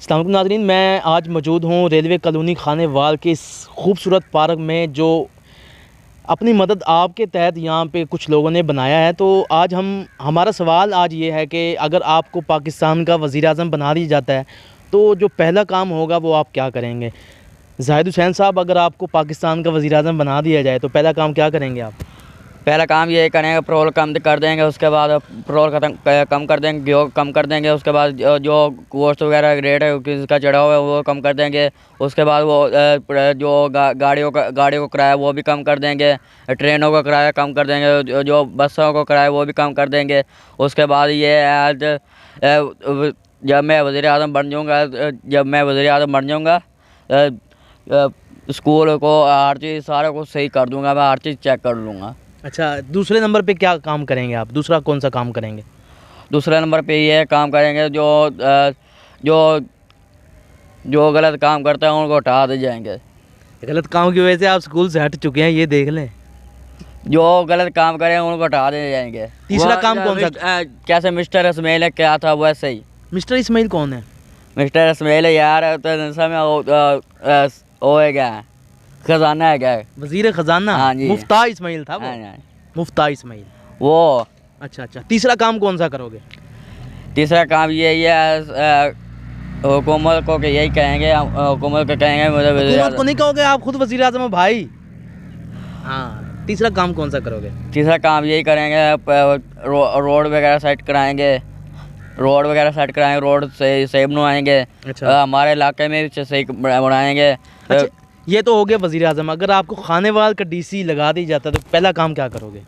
अस्सलाम वालेकुम नाज़रीन, मैं आज मौजूद हूँ रेलवे कॉलोनी खानेवाल के इस खूबसूरत पार्क में जो अपनी मदद आपके तहत यहाँ पे कुछ लोगों ने बनाया है। तो आज हमारा सवाल आज ये है कि अगर आपको पाकिस्तान का वज़ीर-ए-आज़म बना दिया जाता है तो जो पहला काम होगा वो आप क्या करेंगे? ज़ाहिद हुसैन साहब, अगर आपको पाकिस्तान का वज़ीर-ए-आज़म बना दिया जाए तो पहला काम क्या करेंगे आप? पहला काम ये करेंगे, पेट्रोल कम कर देंगे। उसके बाद पेट्रोल कम कर देंगे, घी कम कर देंगे। उसके बाद जो गोश्त वगैरह रेट है किसका चढ़ा हुआ है वो कम कर देंगे। उसके बाद वो जो गाड़ियों का किराया वो भी कम कर देंगे। ट्रेनों का किराया कम कर देंगे, जो बसों का किराया वो भी कम कर देंगे। उसके बाद ये जब मैं वज़ीर-ए-आज़म बन जाऊँगा स्कूल को हर चीज़ सारा कुछ सही कर दूँगा, मैं हर चीज़ चेक कर लूँगा। अच्छा, दूसरे नंबर पे क्या काम करेंगे आप? दूसरा कौन सा काम करेंगे? दूसरे नंबर पे ये काम करेंगे जो गलत काम करते हैं उनको हटा दे जाएंगे। गलत काम की वजह से आप स्कूल से हट चुके हैं, ये देख लें। जो गलत काम करें उनको हटा दे जाएंगे। तीसरा काम कौन सा? कैसे मिस्टर इसमाइल क्या था वैसे ही। मिस्टर इसमाइल कौन है? मिस्टर इसमाइल यार तो समय वो है क्या, खजाना है क्या, वजीर खजाना। हाँ जी, मुफ्ता इसमाइल था वो। हाँ। मुफ्ता इसमाइल वो। अच्छा, तीसरा काम कौन सा करोगे? तीसरा काम यही है, हुकूमत को यही कहेंगे, हुकूमत को कहेंगे मुझे हुकूमत को नहीं कहोगे, आप खुद वजीर आज़म हो भाई। हाँ, तीसरा काम कौन सा करोगे? तीसरा काम यही करेंगे, रोड वगैरह सेट कराएंगे, रोड सही बनवाएंगे। अच्छा। हमारे इलाके में भी सही बनाएंगे। अच्छा, ये तो हो गया वज़ीर आज़म। अगर आपको खानेवाल का डीसी लगा दी जाता तो पहला काम क्या करोगे?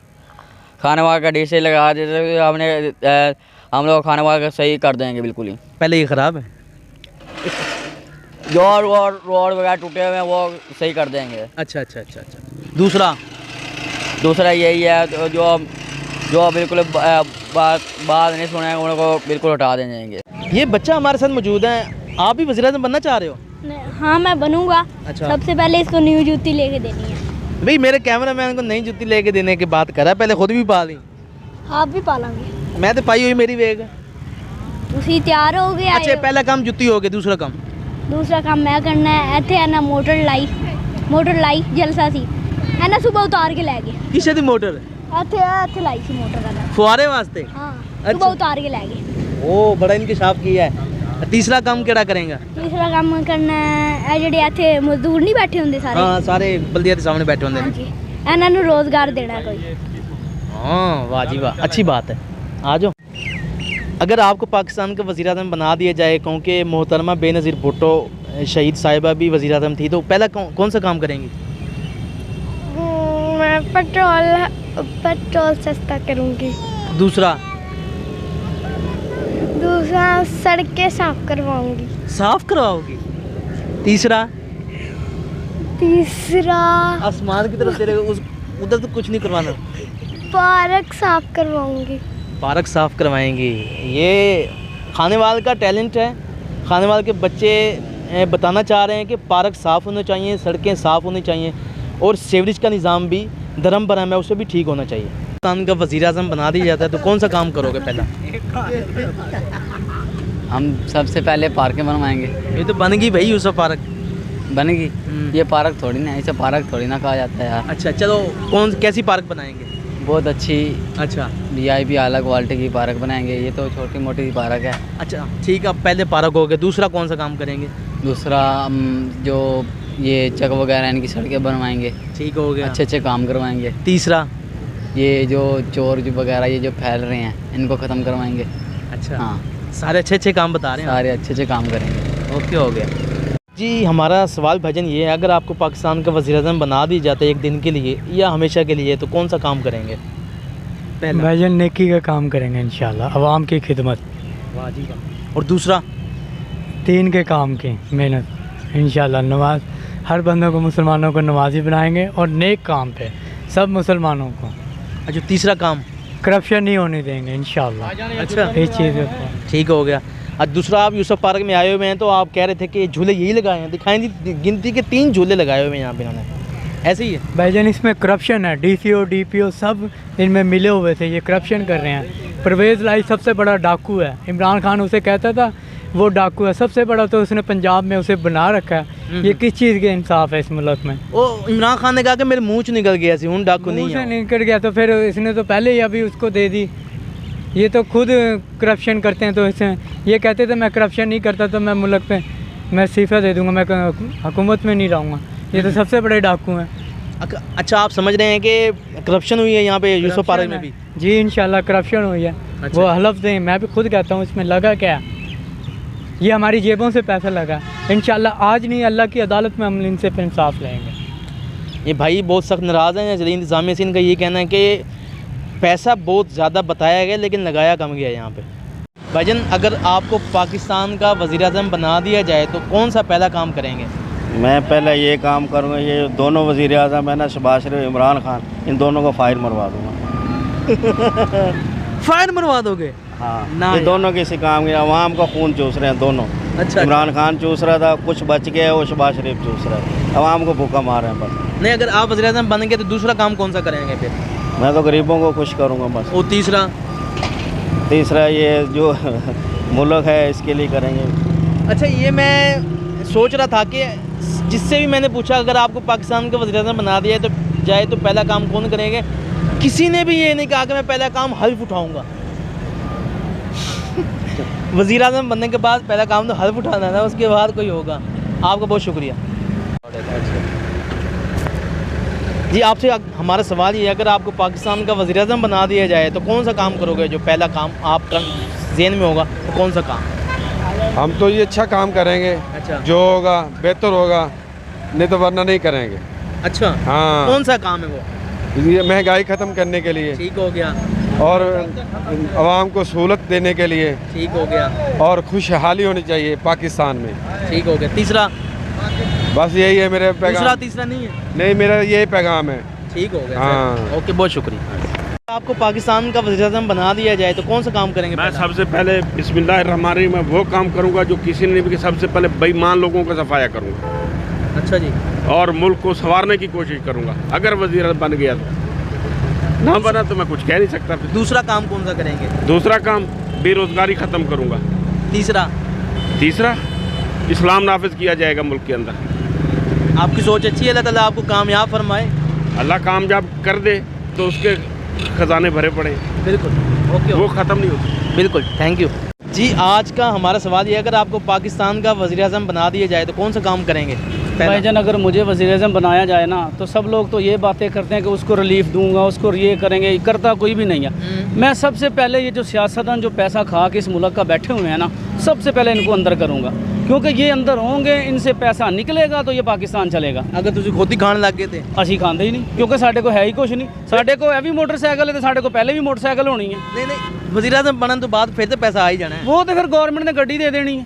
खानेवाल का डीसी लगा देते हम लोग खानेवाल का सही कर देंगे बिल्कुल ही। पहले ये ख़राब है, जो रोड वगैरह टूटे हुए हैं वो सही कर देंगे। अच्छा। दूसरा यही है, जो बिल्कुल बात नहीं सुनेंगे उनको बिल्कुल हटा दे जाएंगे। ये बच्चा हमारे साथ मौजूद है, आप भी वज़ीर आज़म बनना चाह रहे हो? हाँ, मैं बनूंगा। अच्छा। सबसे पहले इसको न्यू जूती लेके देनी है। भाई, मेरे कैमरामैन को नई जूती लेके देने की बात कर रहा है, पहले खुद भी पा ली। आप भी पालेंगे? मैं तो पाई हुई, मेरी वेग। ਤੁਸੀਂ ਤਿਆਰ ਹੋ ਗਏ? अच्छा, पहला काम जुत्ती हो गया। दूसरा काम मैं करना है। ਇੱਥੇ ਹੈ ਨਾ ਮੋਟਰ ਲਾਈ ਜਲਸਾ ਸੀ ਹੈ ਨਾ, ਸੁਬਹ ਉਤਾਰ ਕੇ ਲੈ ਗਏ। किसे दी मोटर? ਇੱਥੇ ਲਾਈ ਸੀ ਮੋਟਰ ਵਾਲਾ। फुहारे वास्ते? हाँ, अच्छा। सुबह उतार के ले गए। ओ, बड़ा इंकशाफ किया है। तीसरा काम केड़ा करेगा? तीसरा काम करना है ਜਿਹੜੇ ਇੱਥੇ ਮਜ਼ਦੂਰ ਨਹੀਂ ਬੈਠੇ ਹੁੰਦੇ ਸਾਰੇ। हाँ, सारे बल्दिया के सामने बैठे होंगे। हाँ जी, ਇਹਨਾਂ ਨੂੰ रोजगार देना है कोई। हाँ, वाह जी वाह, अच्छी बात है। आ जाओ। अगर आपको पाकिस्तान का वज़ीर आज़म बना दिया जाए, क्योंकि मोहतरमा बेनज़ीर भुट्टो शहीद साहिबा भी वज़ीर आज़म थी, तो पहला कौन सा काम करेंगी? मैं पेट्रोल सस्ता करूँगी। दूसरा सड़कें साफ करवाऊँगी। साफ करवाओगी? तीसरा आसमान की तरफ तेरे उधर तो कुछ नहीं करवाना। पार्क साफ करवाऊँगी। पार्क साफ करवाएंगी। ये खानेवाल का टैलेंट है। खानेवाल के बच्चे बताना चाह रहे हैं कि पार्क साफ़ होने चाहिए, सड़कें साफ़ होनी चाहिए और सीवरेज का निज़ाम भी धर्म भरम है, उसे भी ठीक होना चाहिए। पाकिस्तान का वज़ीर आज़म बना दिया जाता है तो कौन सा काम करोगे पहला? हम सबसे पहले पार्कें बनवाएंगे। ये तो बन गई भाई, यूसुफ पार्क बनेगी। ये पार्क थोड़ी ना, इसे पार्क थोड़ी ना कहा जाता है यार। अच्छा, चलो कैसी पार्क बनाएंगे? बहुत अच्छी, अच्छा, VIP अलग क्वालिटी की पार्क बनाएंगे। ये तो छोटी मोटी पार्क है। अच्छा ठीक है, पहले पार्क हो गया। दूसरा कौन सा काम करेंगे? दूसरा जो ये चक वगैरह इनकी सड़कें बनवाएंगे। ठीक हो गया। अच्छे काम करवाएंगे। तीसरा ये जो चोर वगैरह ये जो फैल रहे हैं इनको ख़त्म करवाएंगे। अच्छा, हाँ, सारे अच्छे काम बता रहे हैं। सारे अच्छे काम करेंगे। ओके, हो गया जी। हमारा सवाल भाईजान ये है, अगर आपको पाकिस्तान का वज़ीर आज़म बना दी जाता है एक दिन के लिए या हमेशा के लिए, तो कौन सा काम करेंगे? भाईजान नेकी का काम करेंगे इंशाल्लाह, अवाम की खिदमत। वाह जी वाह। और दूसरा? 3 के काम की मेहनत इंशाल्लाह। नमाज, हर बंदों को मुसलमानों को नमाजी बनाएंगे और नेक काम पे सब मुसलमानों को। अच्छा, तीसरा काम? करप्शन नहीं होने देंगे इंशाल्लाह। अच्छा, ये चीज़ ठीक हो गया। और दूसरा, आप यूसुफ पार्क में आए हुए हैं तो आप कह रहे थे कि झूले यही लगाए हैं, दिखाएं जी। गिनती के 3 झूले लगाए हुए हैं यहाँ पे इन्होंने, ऐसे ही है भाईजान। इसमें करप्शन है, DCO DPO सब इनमें मिले हुए थे, ये करप्शन कर रहे हैं। परवेज़ लाई सबसे बड़ा डाकू है। इमरान खान उसे कहता था वो डाकू है। सबसे बड़ा तो उसने पंजाब में उसे बना रखा है। ये किस चीज़ के इंसाफ है इस मुल्क में? वो इमरान खान ने कहा कि मेरे मुँह से निकल गया सी हूँ डाकू मुंह नहीं से है। निकल गया तो फिर इसने तो पहले ही अभी उसको दे दी। ये तो खुद करप्शन करते हैं। तो इसमें ये कहते थे मैं करप्शन नहीं करता तो मैं मुल्क पे मैं इस्तीफ़ा दे दूँगा, मैं हुकूमत में नहीं रहूँगा। ये तो सबसे बड़े डाकू हैं। अच्छा, आप समझ रहे हैं कि करप्शन हुई है यहाँ पे यूसुफ पार्क में भी? जी इंशाल्लाह करप्शन हुई है। अच्छा। वो हलफ दें, मैं भी खुद कहता हूँ इसमें लगा क्या है? ये हमारी जेबों से पैसा लगा। इंशाल्लाह आज नहीं अल्लाह की अदालत में हम इनसे इंसाफ लेंगे। ये भाई बहुत सख्त नाराज़ हैं। जलील इंतज़ामिया से इनका ये कहना है कि पैसा बहुत ज़्यादा बताया गया लेकिन लगाया कम गया यहाँ पे। भाईजान, अगर आपको पाकिस्तान का वज़ीर-ए-आज़म बना दिया जाए तो कौन सा पहला काम करेंगे? मैं पहले ये काम करूँगा, ये दोनों वज़ीर आज़म है ना, शहबाज शरीफ, इमरान खान, इन दोनों को फायर मरवा दूँगा। फायर मरवा दोगे? हाँ ना ये यार। दोनों किसी काम के, अवाम का खून चूस रहे हैं दोनों। अच्छा। इमरान खान चूस रहा था, कुछ बच गया, वो शहबाज शरीफ चूस रहा है, अवाम को भूखा मार रहे हैं बस। नहीं, अगर आप वज़ीर-ए-आज़म बन गए तो दूसरा काम कौन सा करेंगे फिर? मैं तो गरीबों को खुश करूँगा बस। और तीसरा ये जो मुल्क है इसके लिए करेंगे। अच्छा, ये मैं सोच रहा था कि जिससे भी मैंने पूछा अगर आपको पाकिस्तान का वज़ीर-ए-आज़म बना दिया जाए तो पहला काम कौन करेंगे, किसी ने भी ये नहीं कहा कि मैं पहला काम हल्फ उठाऊंगा। वज़ीर-ए-आज़म बनने के बाद पहला काम तो हल्फ उठाना है ना, उसके बाद कोई होगा। आपका बहुत शुक्रिया जी। आपसे हमारा सवाल ये है, अगर आपको पाकिस्तान का वज़ीर-ए-आज़म बना दिया जाए तो कौन सा काम करोगे? जो पहला काम आपका ज़हन में होगा तो कौन सा काम? हम तो ये अच्छा काम करेंगे। अच्छा। जो होगा बेहतर होगा, नहीं तो वरना नहीं करेंगे। अच्छा, हाँ। कौन सा काम है वो? ये महंगाई ख़त्म करने के लिए ठीक हो गया। और आवाम को सहूलत देने के लिए, ठीक हो गया। और खुशहाली होनी चाहिए पाकिस्तान में। ठीक हो गया। तीसरा? बस यही है मेरे दूसरा पैगाम। तीसरा नहीं है? नहीं, मेरा यही पैगाम है। ठीक हो गया। हाँ। ओके, बहुत शुक्रिया। आपको पाकिस्तान का वज़ीर-ए-आज़म बना दिया जाए तो कौन सा काम करेंगे? मैं पहला? सबसे पहले बिस्मिल्लाहिर्रहमानिर्रहीम में वो काम करूंगा जो किसी ने भी, सबसे पहले बेईमान लोगों का सफाया करूंगा अच्छा जी। और मुल्क को संवारने की कोशिश करूंगा। अगर वजीर बन गया तो, ना बना तो मैं कुछ कह नहीं सकता। फिर दूसरा काम कौन सा करेंगे? दूसरा काम बेरोजगारी ख़त्म करूंगा। तीसरा? इस्लाम नाफिज किया जाएगा मुल्क के अंदर। आपकी सोच अच्छी है, अल्लाह ताला आपको कामयाब फरमाए। अल्लाह कामयाब कर दे तो उसके खजाने भरे पड़े, बिल्कुल। ओके, वो ख़त्म नहीं होती। बिल्कुल, थैंक यू जी। आज का हमारा सवाल ये है, अगर आपको पाकिस्तान का वज़ीर-ए-आज़म बना दिया जाए तो कौन सा काम करेंगे? भाईजान, अगर मुझे वज़ीर-ए-आज़म बनाया जाए ना तो सब लोग तो ये बातें करते हैं कि उसको रिलीफ दूंगा, उसको ये करेंगे, करता कोई भी नहीं है। मैं सबसे पहले ये जो सियासतदान जो पैसा खा के इस मुल्क का बैठे हुए हैं ना, सबसे पहले इनको अंदर करूँगा, क्योंकि ये अंदर होंगे, इनसे पैसा निकलेगा तो ये पाकिस्तान चलेगा। अगर तुझे खुद ही खाने लग गए थे? असी खाते ही नहीं, क्योंकि साढ़े को है ही कुछ नहीं। साढ़े को है भी मोटरसाइकिल है तो साढ़े को पहले भी मोटरसाइकिल होनी है। नहीं, वज़ीर-ए-आज़म बनने तो बाद फिर तो पैसा आ ही जाना है। वो तो फिर गवर्नमेंट ने गड्डी दे देनी है।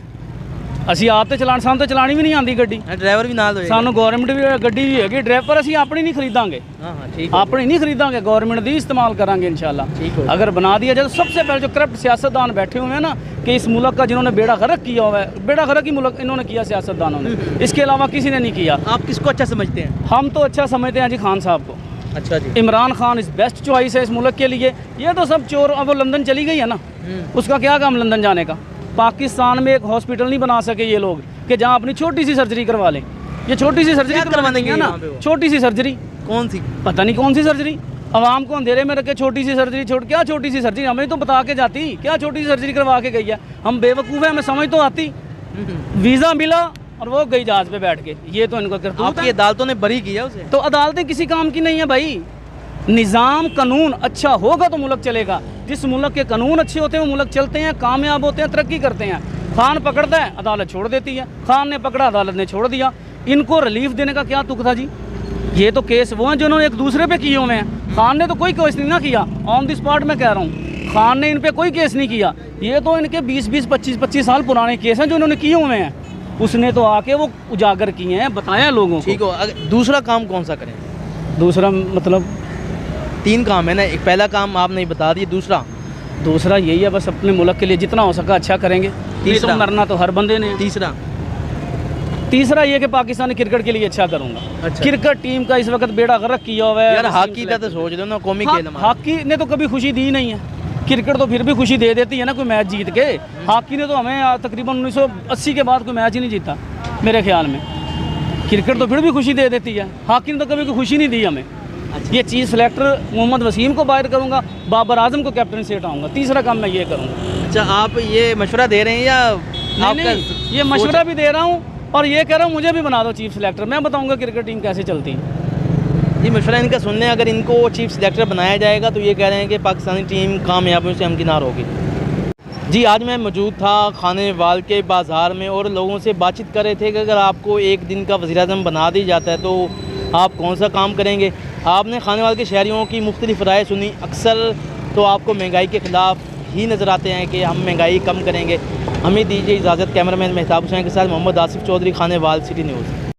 ਅਸੀਂ ਆਪ ਤੇ ਚਲਾਣ, ਸਾਨੂੰ ਤਾਂ ਚਲਾਣੀ ਵੀ ਨਹੀਂ ਆਉਂਦੀ ਗੱਡੀ। ड्राइवर भी नाल होएगा? ਸਾਨੂੰ ਗਵਰਨਮੈਂਟ ਵੀ ਗੱਡੀ ਵੀ ਹੈਗੀ, ਡਰਾਈਵਰ ਅਸੀਂ ਆਪਣੀ ਨਹੀਂ ਖਰੀਦਾਂਗੇ। हाँ हाँ, ठीक है। अपनी नहीं खरीदांगे, गवर्नमेंट दी इस्तेमाल करांगे इंशाल्लाह। ठीक हो। अगर बना दिया जाए तो सबसे पहले जो करप्ट सियासतदान बैठे हुए हैं ना, कि इस मुल्क का जिन्होंने बेड़ा गर्क किया हुआ है, बेड़ा गर्क ही मुल्क इन्होंने किया सियासतदानों ने, इसके अलावा किसी ने नहीं किया। आप किसको अच्छा समझते हैं? हम तो अच्छा समझते हैं जी खान साहब को। अच्छा जी। इमरान खान इस बेस्ट चॉइस है इस मुल्क के लिए। ये तो सब चोर, अब वो लंदन चली गई है ना, उसका क्या काम लंदन जाने का? पाकिस्तान में एक हॉस्पिटल नहीं बना सके ये लोग कि जहाँ अपनी छोटी सी सर्जरी करवा लें। ये छोटी सी सर्जरी करवाने की है ना, छोटी सी सर्जरी। कौन सी? पता नहीं कौन सी सर्जरी। आवाम को अंधेरे में रखे छोटी सी सर्जरी, क्या छोटी सी सर्जरी? हमें तो बता के जाती, क्या छोटी सी सर्जरी करवा के गई है। हम बेवकूफ़ हैं, हमें समझ तो आती। वीज़ा मिला और वो गई जहाज़ पे बैठ के। ये तो इनको करतूत है। आपकी अदालतों ने बरी किया उसे? तो अदालतें किसी काम की नहीं है भाई। निज़ाम कानून अच्छा होगा तो मुल्क चलेगा। जिस मुल्क के कानून अच्छे होते हैं वो मुल्क चलते हैं, कामयाब होते हैं, तरक्की करते हैं। खान पकड़ता है, अदालत छोड़ देती है। खान ने पकड़ा, अदालत ने छोड़ दिया। इनको रिलीफ देने का क्या तुक था जी? ये तो केस वो हैं जिन्होंने एक दूसरे पे किए हुए हैं। खान ने तो कोई केस नहीं ना किया, ऑन द स्पॉट में कह रहा हूँ, खान ने इन पे कोई केस नहीं किया। ये तो इनके 20-20, 25-25 साल पुराने केस हैं जो इन्होंने किए हुए हैं। उसने तो आके वो उजागर किए हैं, बताया लोगों को। ठीक हो। दूसरा काम कौन सा करें? दूसरा मतलब 3 काम है ना, एक पहला काम आपने बता दिया, दूसरा यही है, बस अपने मुल्क के लिए जितना हो सका अच्छा करेंगे। तीसरा मरना तो हर बंदे ने। तीसरा ये कि पाकिस्तानी क्रिकेट के लिए अच्छा करूंगा। अच्छा। क्रिकेट टीम का इस वक्त बेड़ा गर्क किया हुआ है यार। हॉकी का तो सोच लो ना, कौमी खेल। हॉकी ने तो कभी खुशी दी नहीं है। क्रिकेट तो फिर भी खुशी दे देती है ना कोई मैच जीत के। हॉकी ने तो हमें तकरीबन 1980 के बाद कोई मैच ही नहीं जीता मेरे ख्याल में। क्रिकेट तो फिर भी खुशी दे देती है, हॉकी ने तो कभी कोई खुशी नहीं दी हमें। ये चीज़ सेलेक्टर मोहम्मद वसीम को बाहर करूँगा, बाबर आजम को कैप्टन से हटाऊँगा, तीसरा काम मैं ये करूँगा। अच्छा, आप ये मशवरा दे रहे हैं या नहीं, ये मशवरा भी दे रहा हूँ और ये कह रहा हूँ मुझे भी बना दो चीफ सेलेक्टर, मैं बताऊँगा क्रिकेट टीम कैसे चलती है। ये मशवरा इनका सुनने, अगर इनको चीफ सेलेक्टर बनाया जाएगा तो ये कह रहे हैं कि पाकिस्तानी टीम कामयाबियों से हमकिनार होगी। जी, आज मैं मौजूद था खानेवाल के बाज़ार में और लोगों से बातचीत कर रहे थे कि अगर आपको एक दिन का वज़ीर-ए-आज़म बना दी जाता है तो आप कौन सा काम करेंगे। आपने खानेवाल के शहरियों की मुख्तलिफ राय सुनी। अक्सर तो आपको महंगाई के ख़िलाफ़ ही नज़र आते हैं कि हम महंगाई कम करेंगे। हमें दीजिए इजाज़त। कैमरामैन मेहताब हुसैन के साथ मोहम्मद आसिफ चौधरी, खानेवाल, सिटी न्यूज़।